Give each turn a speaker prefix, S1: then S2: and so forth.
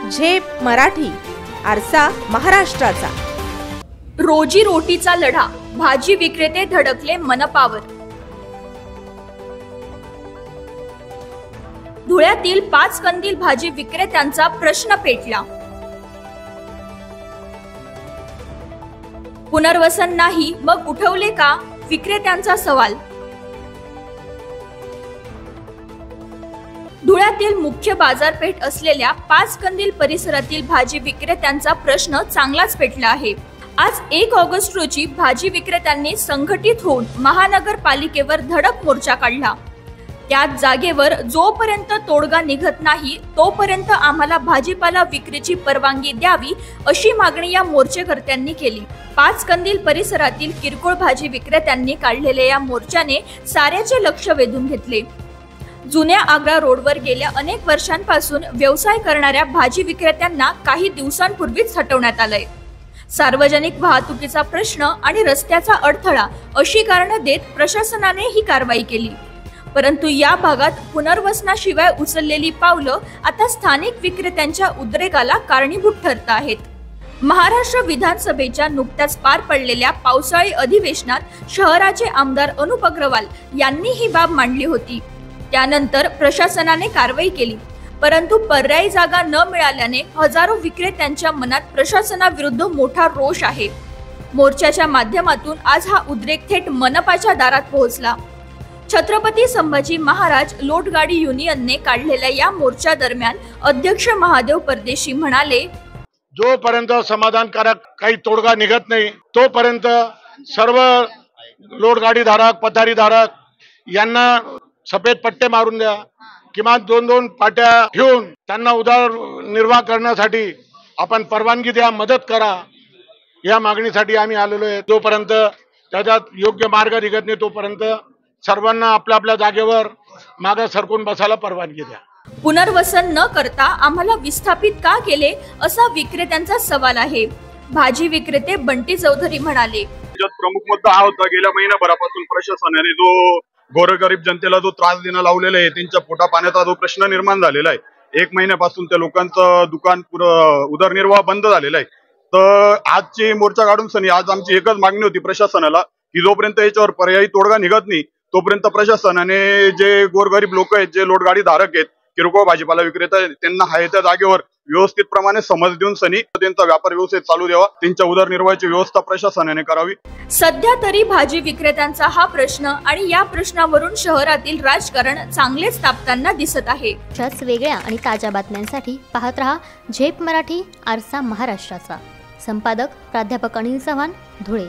S1: झेप मराठी, आरसा महाराष्ट्राचा।
S2: रोजी रोटीचा लढा, भाजी विक्रेते धडकले मनपावर। धुळ्यातील 5 कंदील भाजी विक्रेत्यांचा प्रश्न पेटला। पुनर्वसन नाही मग उठवले का, विक्रेत्यांचा सवाल। धुळ्यातील मुख्य बाजारपेठ असलेल्या 5 कंदील परिसरातील भाजी विक्रेत्यांचा प्रश्न चांगलाच पेटला आहे। आज 1 ऑगस्ट रोजी भाजी विक्रेत्यांनी संघटित होऊन महानगरपालिकेवर धडक मोर्चा काढला। त्याच जागेवर जोपर्यंत तोडगा निघत नाही तोपर्यंत आम्हाला भाजीपाला विक्रीची परवानगी द्यावी अशी मागणी या मोर्चेकर्त्यांनी केली। 5 कंदील परिसरातील किरकोळ भाजी विक्रेत्यांनी काढलेल्या या मोर्चाने साऱ्याचे लक्ष वेधून घेतले। जुन्या आग्रा रोडवर गेल्या अनेक वर्षांपासून व्यवसाय करणाऱ्या भाजी विक्रेत्यांना काही दिवसांपूर्वीच हटवण्यात आलंय। सार्वजनिक वाहतुकीचा प्रश्न आणि रस्त्याचा अडथळा अशी कारणं देत प्रशासनाने ही कारवाई केली। परंतु या भागात पुनर्वसनाशिवाय उचललेली पावलं आता स्थानिक विक्रेत्यांच्या उद्रेकाला कारणीभूत ठरत आहेत। महाराष्ट्र विधानसभेच्या नुकत्याच पार पडलेल्या पावसाळी अधिवेशनात शहराचे आमदार अनुप अग्रवाल यांनी ही बाब मांडली होती। त्यानंतर प्रशासनाने कारवाई केली, परंतु पर्यायी जागा न मिळाल्याने हजारो विक्रेत्यांच्या मनात प्रशासनाविरुद्ध मोठा रोष आहे। मोर्चाच्या माध्यमातून आज हा उद्रेक थेट मनपाच्या दारात पोहोचला। छत्रपती संभाजी महाराज लोटगाडी युनियनने काढलेल्या या मोर्चा दरम्यान अध्यक्ष महादेव परदेशी म्हणाले,
S3: जोपर्यंत समाधानकारक काही तोडगा निघत नाही तोपर्यंत सर्व लोटगाडी धारक पथारी धारक यांना सफेद पट्टे मारून द्या, किमान 2-2 पाट्या ठेवून त्यांना उदरनिर्वाह करण्यासाठी आपण परवानगी द्या, मदत करा, या मागणीसाठी आम्ही आलेलो आहे। जोपर्यंत त्याच्यात योग्य मार्ग निघत नाही तोपर्यंत सर्वांना आपल्या आपल्या जागेवर मागे सरकून बसायला परवानगी द्या।
S2: पुनर्वसन न करता आम्हाला विस्थापित का केले असा विक्रेत्यांचा सवाल आहे। भाजी विक्रेते बंटी चौधरी म्हणाले,
S4: प्रमुख मुद्दा हा होता, गेल्या महिनाभरापासून प्रशासनाने जो गोरगरीब जनतेला जो त्रास देणं लावलेला आहे, त्यांच्या पोटा पाण्याचा जो प्रश्न निर्माण झालेला आहे, 1 महिन्यापासून त्या लोकांचं दुकान उदरनिर्वाह बंद झालेला आहे। तर आजची मोर्चा काढून सनी आज आमची एकच मागणी होती प्रशासनाला की जोपर्यंत याच्यावर पर्यायी तोडगा निघत नाही तोपर्यंत प्रशासनाने जे गोरगरीब लोक आहेत, जे लोटगाडी धारक आहेत, किरकोळ भाजीपाला विक्रेता आहेत, त्यांना आहे त्या जागेवर व्यवस्थित प्रमाणे समज देऊन सनी त्यांचा व्यापार व्यवसाय चालू द्यावा, त्यांच्या उदरनिर्वाहाची व्यवस्था प्रशासनाने करावी।
S2: सध्या तरी भाजी विक्रेत्यांचा हा प्रश्न आणि या प्रश्नावरून शहरातील राजकारण चांगलेच तापताना दिसत आहे।
S5: अशाच वेगळ्या आणि ताज्या बातम्यांसाठी पाहत रहा झेप मराठी, आरसा महाराष्ट्राचा। संपादक प्राध्यापक अनिल चव्हाण, धुळे।